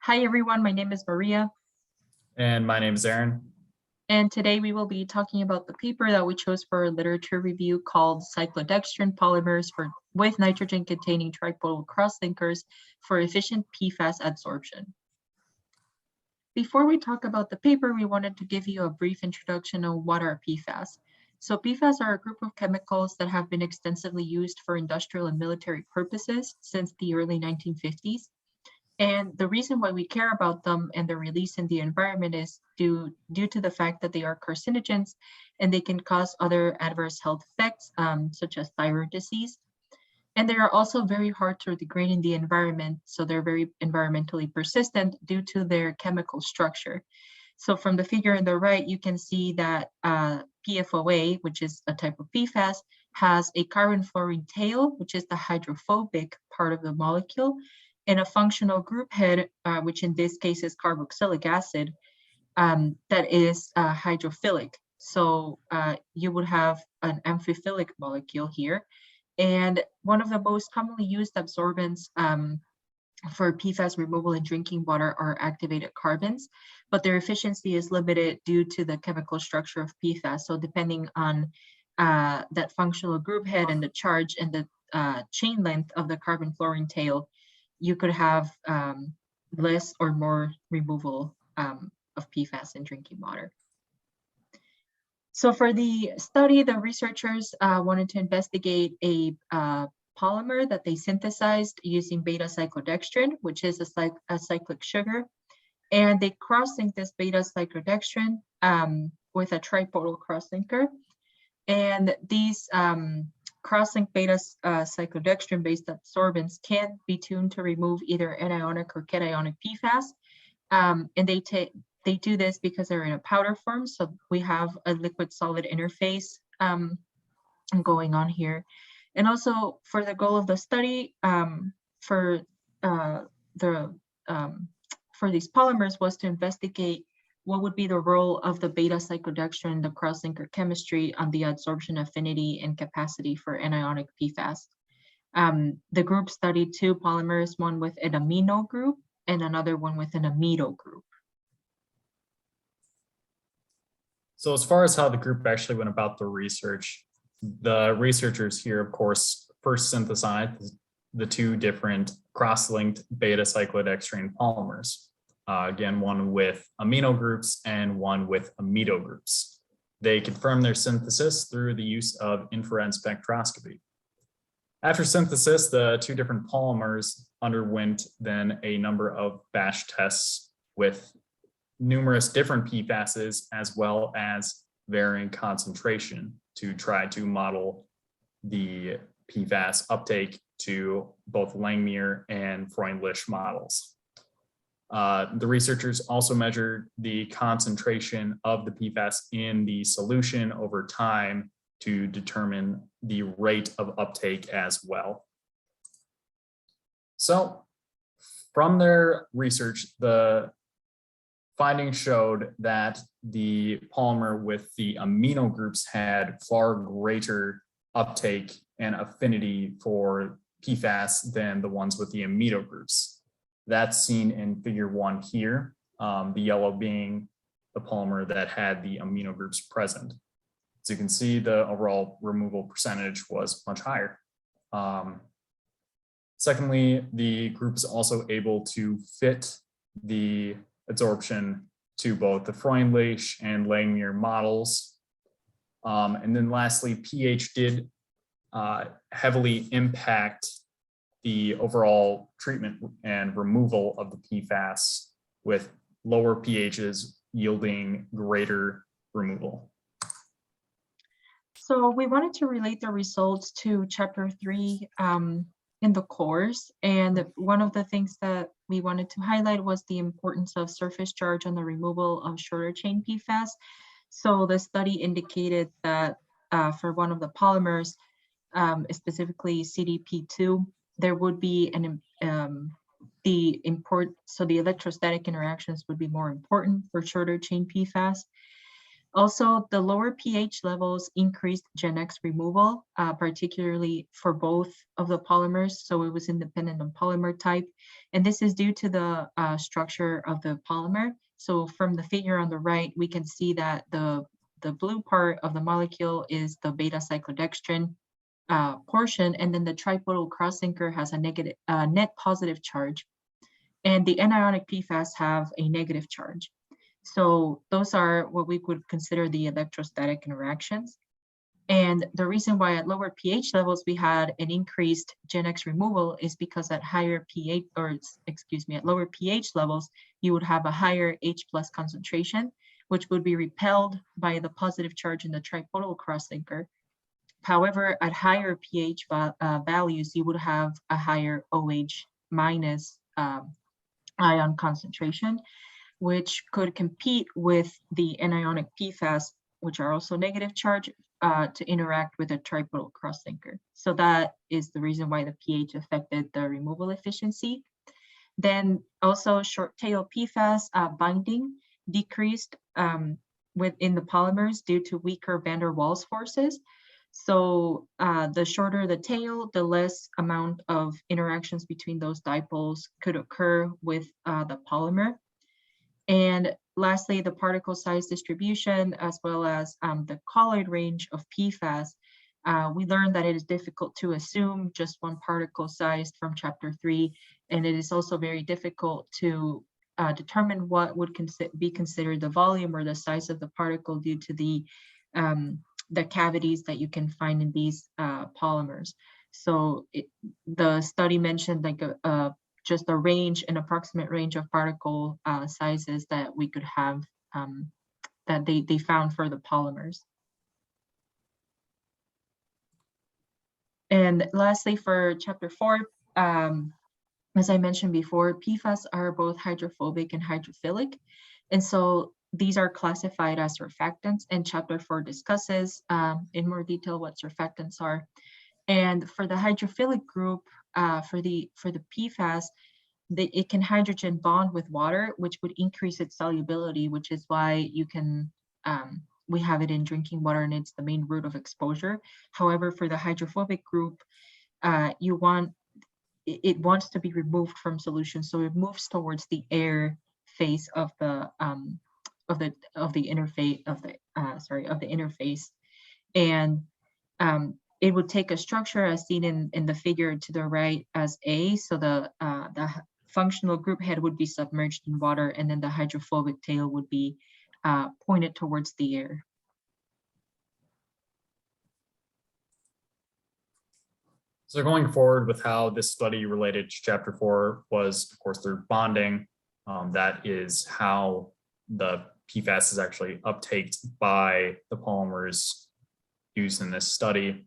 Hi everyone, my name is Maria, And my name is Aaron. and today we will be talking about the paper that we chose for a literature review called Cyclodextrin Polymers with Nitrogen-Containing Tripodal Crosslinkers for Efficient PFAS Adsorption. Before we talk about the paper, we wanted to give you a brief introduction on what are PFAS. So PFAS are a group of chemicals that have been extensively used for industrial and military purposes since the early 1950s. And the reason why we care about them and their release in the environment is due to the fact that they are carcinogens and they can cause other adverse health effects, such as thyroid disease. And they are also very hard to degrade in the environment, so they're very environmentally persistent due to their chemical structure. So from the figure on the right, you can see that PFOA, which is a type of PFAS, has a carbon-fluorine tail, which is the hydrophobic part of the molecule, and a functional group head, which in this case is carboxylic acid, that is hydrophilic. So you would have an amphiphilic molecule here. And one of the most commonly used absorbents for PFAS removal in drinking water are activated carbons, but their efficiency is limited due to the chemical structure of PFAS. So depending on that functional group head and the charge and the chain length of the carbon-fluorine tail, you could have less or more removal of PFAS in drinking water. So for the study, the researchers wanted to investigate a polymer that they synthesized using beta-cyclodextrin, which is a cyclic sugar. And they cross-linked this beta-cyclodextrin with a tripodal crosslinker. And these cross-linked beta-cyclodextrin-based absorbents can be tuned to remove either anionic or cationic PFAS. And they do this because they're in a powder form, so we have a liquid-solid interface going on here. And also, for the goal of the study, for these polymers was to investigate what would be the role of the beta-cyclodextrin, the crosslinker chemistry, on the adsorption affinity and capacity for anionic PFAS. The group studied two polymers, one with an amino group and another one with an amido group. So as far as how the group actually went about the research, the researchers here, of course, first synthesized the two different cross-linked beta-cyclodextrin polymers. Again, one with amino groups and one with amido groups. They confirmed their synthesis through the use of infrared spectroscopy. After synthesis, the two different polymers underwent then a number of batch tests with numerous different PFASs as well as varying concentration to try to model the PFAS uptake to both Langmuir and Freundlich models. The researchers also measured the concentration of the PFAS in the solution over time to determine the rate of uptake as well. So from their research, the findings showed that the polymer with the amino groups had far greater uptake and affinity for PFAS than the ones with the amido groups. That's seen in figure 1 here, the yellow being the polymer that had the amino groups present. As you can see, the overall removal percentage was much higher. Secondly, the group is also able to fit the adsorption to both the Freundlich and Langmuir models. And then lastly, pH did heavily impact the overall treatment and removal of the PFAS, with lower pHs yielding greater removal. So we wanted to relate the results to chapter 3 in the course. And one of the things that we wanted to highlight was the importance of surface charge on the removal of shorter chain PFAS. So the study indicated that for one of the polymers, specifically CDP2, there would be so the electrostatic interactions would be more important for shorter chain PFAS. Also, the lower pH levels increased Gen X removal, particularly for both of the polymers. So it was independent on polymer type. And this is due to the structure of the polymer. So from the figure on the right, we can see that the blue part of the molecule is the beta cyclodextrin portion, and then the tripodal cross-linker has a negative net positive charge. And the anionic PFAS have a negative charge. So those are what we would consider the electrostatic interactions. And the reason why at lower pH levels we had an increased Gen X removal is because at higher pH, or excuse me, at lower pH levels, you would have a higher H+ concentration, which would be repelled by the positive charge in the tripodal crosslinker. However, at higher pH values, you would have a higher OH- ion concentration, which could compete with the anionic PFAS, which are also negative charge, to interact with a tripodal crosslinker. So that is the reason why the pH affected the removal efficiency. Then also short tail PFAS binding decreased within the polymers due to weaker van der Waals forces. So the shorter the tail, the less amount of interactions between those dipoles could occur with the polymer. And lastly, the particle size distribution, as well as the colloid range of PFAS. We learned that it is difficult to assume just one particle size from chapter 3, and it is also very difficult to determine what would be considered the volume or the size of the particle due to the cavities that you can find in these polymers. So the study mentioned like just a range, an approximate range of particle sizes that we could have, that they found for the polymers. And lastly, for chapter 4, as I mentioned before, PFAS are both hydrophobic and hydrophilic. And so these are classified as surfactants, and chapter 4 discusses in more detail what surfactants are. And for the hydrophilic group, for the PFAS, it can hydrogen bond with water, which would increase its solubility, which is why you can, we have it in drinking water, and it's the main route of exposure. However, for the hydrophobic group, it wants to be removed from solution, so it moves towards the air phase of the interface, and it would take a structure as seen in the figure to the right as A. So the functional group head would be submerged in water, and then the hydrophobic tail would be pointed towards the air. So going forward with how this study related to chapter 4 was, of course, through bonding. That is how the PFAS is actually uptaked by the polymers used in this study.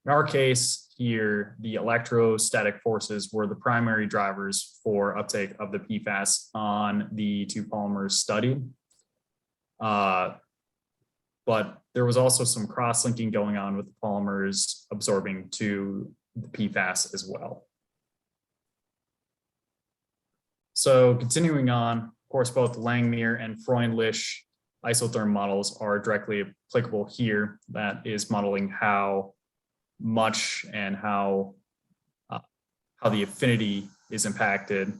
In our case here, the electrostatic forces were the primary drivers for uptake of the PFAS on the two polymers studied. But there was also some cross-linking going on with the polymers absorbing to the PFAS as well. So continuing on, of course, both Langmuir and Freundlich isotherm models are directly applicable here. That is modeling how much and how the affinity is impacted.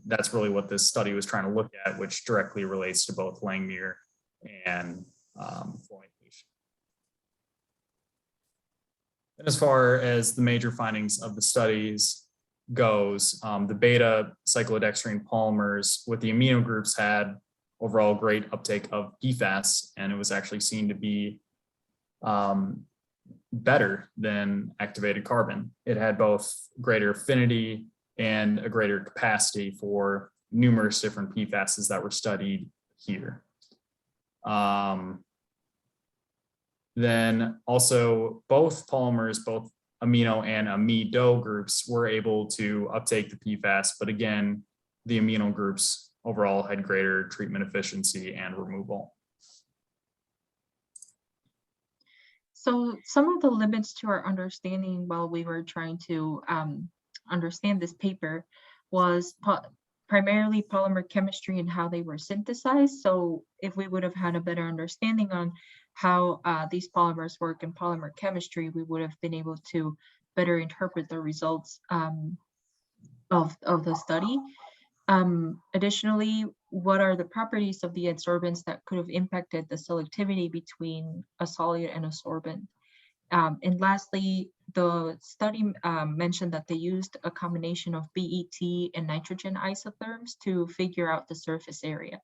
That's really what this study was trying to look at, which directly relates to both Langmuir and Freundlich. And as far as the major findings of the studies goes, the beta cyclodextrin polymers with the amino groups had overall great uptake of PFAS, and it was actually seen to be better than activated carbon. It had both greater affinity and a greater capacity for numerous different PFASs that were studied here. Then also both polymers, both amino and amido groups were able to uptake the PFAS, but again, the amino groups overall had greater treatment efficiency and removal. So some of the limits to our understanding while we were trying to understand this paper was primarily polymer chemistry and how they were synthesized. So if we would have had a better understanding on how these polymers work in polymer chemistry, we would have been able to better interpret the results of the study. Additionally, what are the properties of the adsorbents that could have impacted the selectivity between a solid and a sorbent? And lastly, the study mentioned that they used a combination of BET and nitrogen isotherms to figure out the surface area.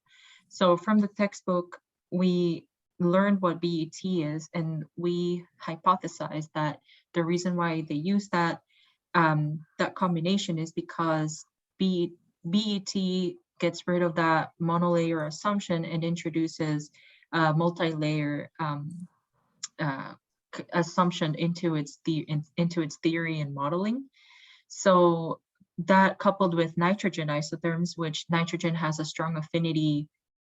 So from the textbook, we learned what BET is, and we hypothesized that the reason why they use that that combination is because BET gets rid of that monolayer assumption and introduces a multi-layer assumption into its theory and modeling. So that coupled with nitrogen isotherms, which nitrogen has a strong affinity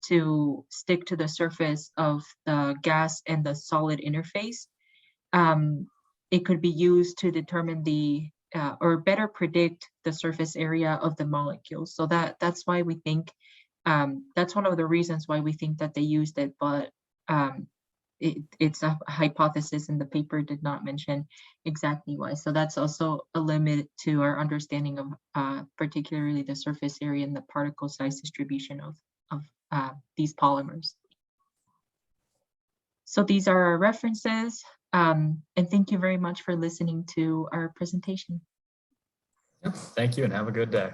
to stick to the surface of the gas and the solid interface, it could be used to determine the or better predict the surface area of the molecules. So that's why we think that's one of the reasons why we think that they used it, but it's a hypothesis and the paper did not mention exactly why. So that's also a limit to our understanding of particularly the surface area and the particle size distribution of these polymers. So these are our references, and thank you very much for listening to our presentation. Yep. Thank you and have a good day.